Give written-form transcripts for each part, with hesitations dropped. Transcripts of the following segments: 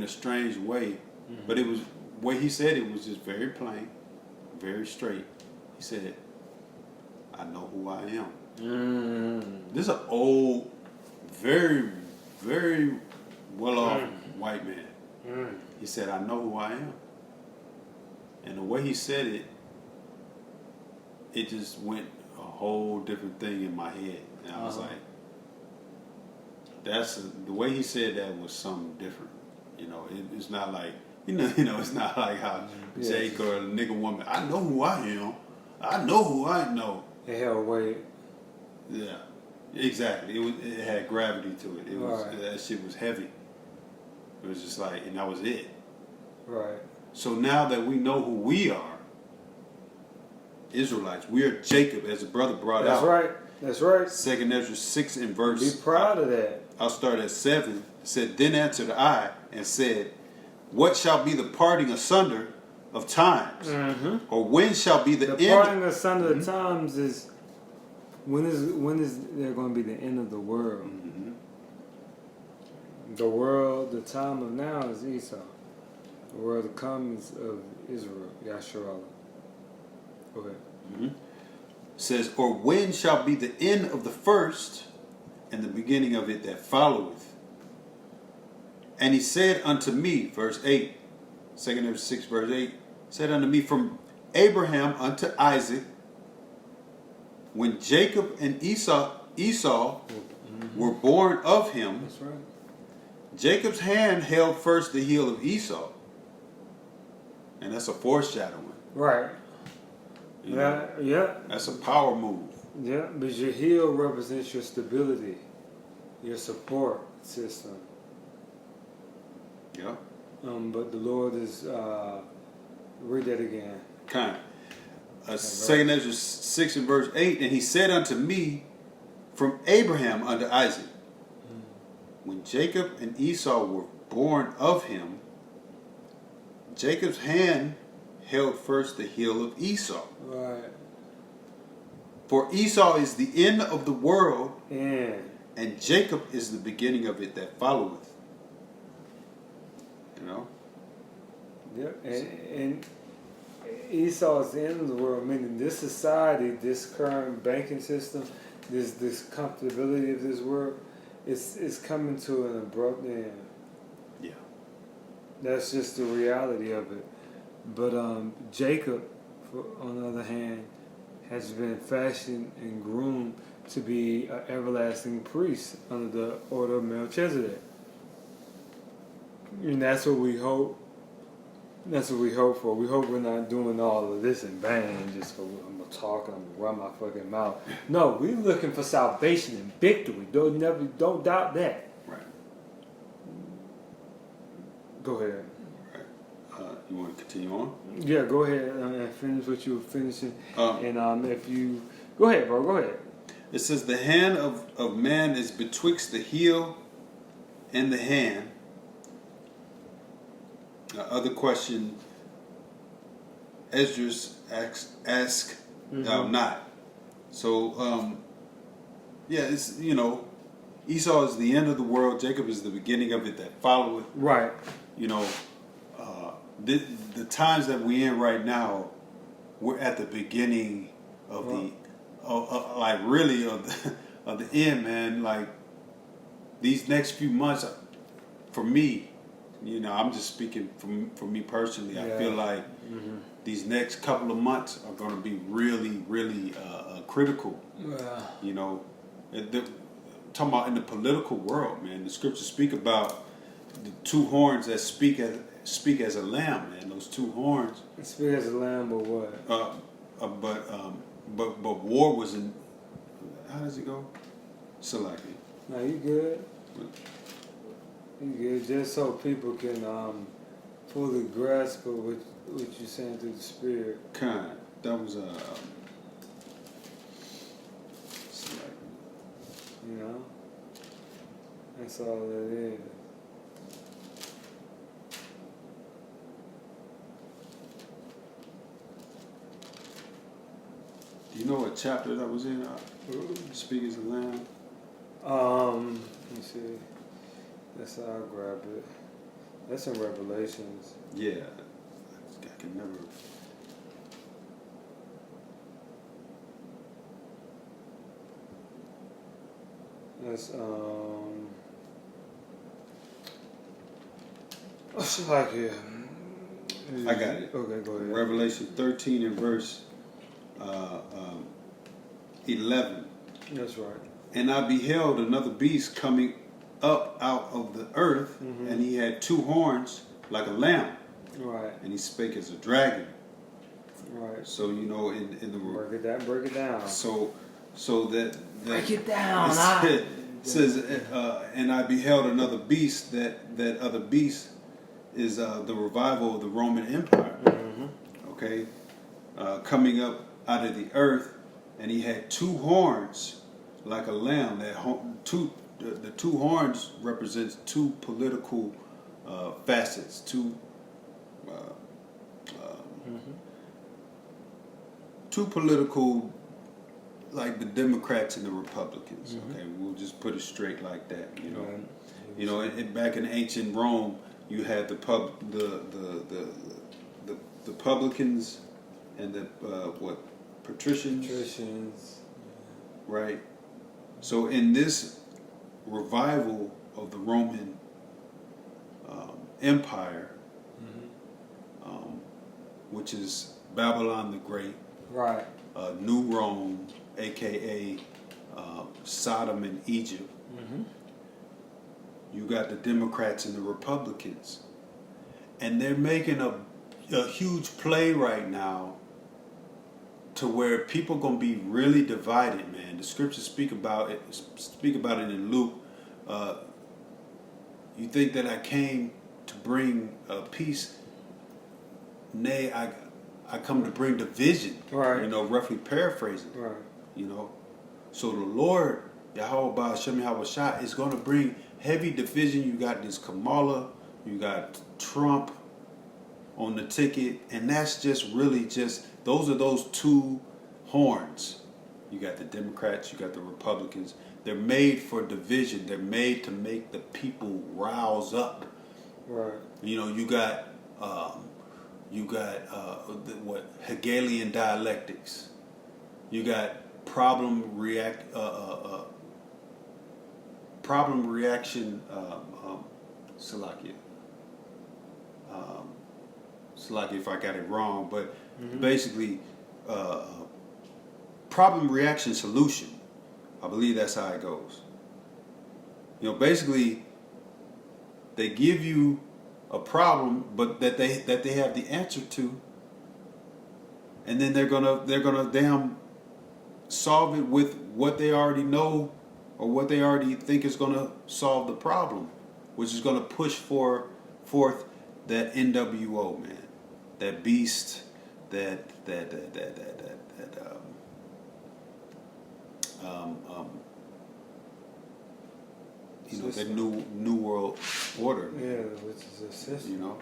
a strange way, but it was way he said it was just very plain, very straight. He said, "I know who I am." This is an old, very, very well-off white man. He said, "I know who I am," and the way he said it, it just went a whole different thing in my head, and I was like, the way he said that was something different. You know, it's not like it's not like how Jake or a nigga woman. I know who I am. I know who I know. It held weight. Yeah, exactly. It had gravity to it. It was that shit was heavy. It was just like, and that was it. Right. So now that we know who we are, Israelites, we are Jacob, as the brother brought That's out. right. That's right. 2 Ezra 6 and verse. Be proud of that. I'll start at 7. It said, "Then answered I and said, What shall be the parting asunder of times? Or when shall be the end?" The parting asunder of times is when is there going to be the end of the world? The world, the time of now is Esau. The world to come is of Israel, Yasharallah. Go ahead. Says, "Or when shall be the end of the first, and the beginning of it that followeth? And he said unto me," verse 8, 2 Ezra 6 verse 8, "said unto me, from Abraham unto Isaac, when Jacob and Esau were born of him, That's right. Jacob's hand held first the heel of Esau." And that's a foreshadowing. Right. You know? Yeah. That's a power move. Yeah, but your heel represents your stability, your support system. Yeah. But the Lord is, read that again. Kind. 2 Ezra 6 and verse 8, "And he said unto me, from Abraham unto Isaac, when Jacob and Esau were born of him, Jacob's hand held first the heel of Esau. Right. For Esau is the end of the world, And Jacob is the beginning of it that followeth." You know? yeah, and Esau is the end of the world, meaning this society, this current banking system, this comfortability of this world, is coming to an abrupt end. Yeah. That's just the reality of it. But Jacob, on the other hand, has been fashioned and groomed to be an everlasting priest under the order of Melchizedek. And that's what we hope. That's what we hope for. We hope we're not doing all of this in vain, just I'm gonna talk and I'm gonna run my fucking mouth. No, we're looking for salvation and victory. Don't doubt that. Right. Go ahead. You want to continue on? Yeah, go ahead and finish what you were finishing. Um, If you go ahead, bro, go ahead. It says, "The hand of man is betwixt the heel and the hand." Other question, Esdras ask thou not. So, yeah, it's, Esau is the end of the world. Jacob is the beginning of it that followeth. Right. You know, the times that we're in right now, we're at the beginning of of the end, man. Like, these next few months, for me, I'm just speaking for me personally. I feel like these next couple of months are going to be really, really critical. Yeah. Talking about in the political world, man. The scriptures speak about the two horns that speak as a lamb, man. Those two horns. Speak as a lamb, or what? But war was in. How does it go? Salaki. No, you good. You good. Just so people can fully grasp of what you're saying through the Spirit. Kind. That was That's all that is. Do you know what chapter that was in? Speak as a lamb. Let me see. That's how I grab it. That's in Revelations. Yeah, I can never. That's what's like here? I got it. Okay, go ahead. Revelation 13 and verse 11. That's right. And I beheld another beast coming up out of the earth, and he had two horns like a lamb, Right. and he spake as a dragon. Right. So in the Break it down. So that Break it down. It says, and I beheld another beast. That other beast is the revival of the Roman Empire. Okay, coming up out of the earth, and he had two horns like a lamb. The two horns represents two political facets. Two political, like the Democrats and the Republicans. Okay, we'll just put it straight like that. You know, back in ancient Rome, you had the publicans and the patricians. Right. So in this revival of the Roman Empire, which is Babylon the Great, right, New Rome, aka Sodom and Egypt. You got the Democrats and the Republicans, and they're making a huge play right now to where people gonna be really divided, man. The scriptures speak about it in Luke. You think that I came to bring peace? Nay, I come to bring division. right, Roughly paraphrasing. right. So the Lord, Yahweh Ba'ashem Yahweh Shah, is going to bring heavy division. You got this Kamala, you got Trump on the ticket, and that's just really those are those two horns. You got the Democrats, you got the Republicans. They're made for division. They're made to make the people rouse up. Right. You got Hegelian dialectics. You got problem reaction. Salakia. Salakia if I got it wrong, but basically, problem reaction solution. I believe that's how it goes. Basically, they give you a problem, but that they have the answer to, and then they're gonna damn solve it with what they already know or what they already think is gonna solve the problem, which is gonna push forth that NWO, man, that beast, that new world order. Yeah, which is a system.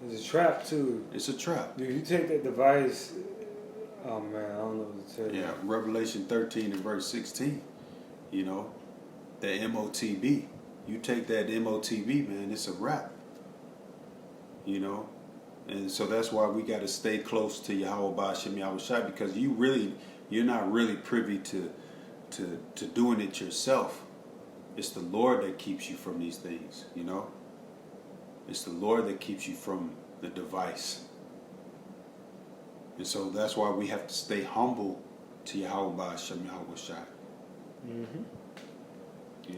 It's a trap too. It's a trap. Dude, you take that device. Oh man, I don't know what to tell you. Yeah, Revelation 13 and verse 16. The MOTB. You take that MOTB, man, it's a wrap. And so that's why we got to stay close to Yahweh Ba'ashem Yahweh Shai, because you're not really privy to doing it yourself. It's the Lord that keeps you from these things, It's the Lord that keeps you from the device. And so that's why we have to stay humble to Yahweh Ba'ashem Yahweh Shai.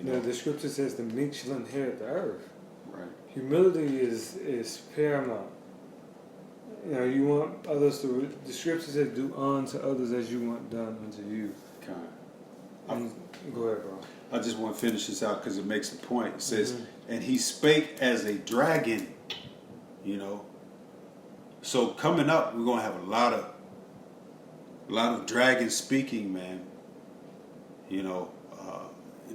The scripture says the meek shall inherit the earth. Right. Humility is paramount. You want others to. The scripture says, "Do unto others as you want done unto you." Go ahead, bro. I just want to finish this out because it makes a point. It says, "And he spake as a dragon." So coming up, we're gonna have a lot of dragon speaking, man. It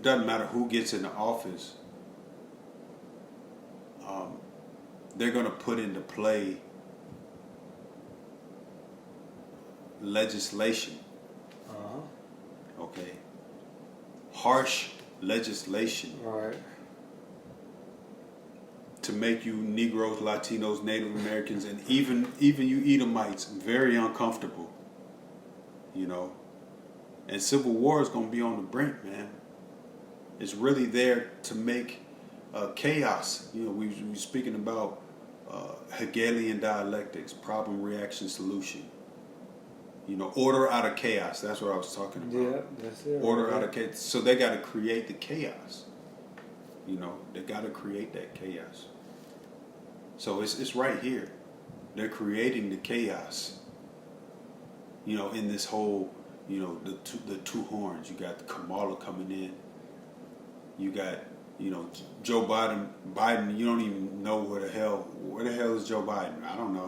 doesn't matter who gets in the office. They're gonna put into play legislation. Okay. Harsh legislation. Right. to make you Negroes, Latinos, Native Americans, and even you Edomites very uncomfortable. You know, and civil war is going to be on the brink, man. It's really there to make chaos. You know, we were speaking about Hegelian dialectics, problem, reaction, solution. You know, order out of chaos. That's what I was talking about. Yeah, that's it. Order out of chaos. So they got to create the chaos. You know, they got to create that chaos. So it's right here. They're creating the chaos. You know, in this whole, you know, the two horns. You got Kamala coming in. You got, you know, Joe Biden. You don't even know where the hell is Joe Biden. I don't know.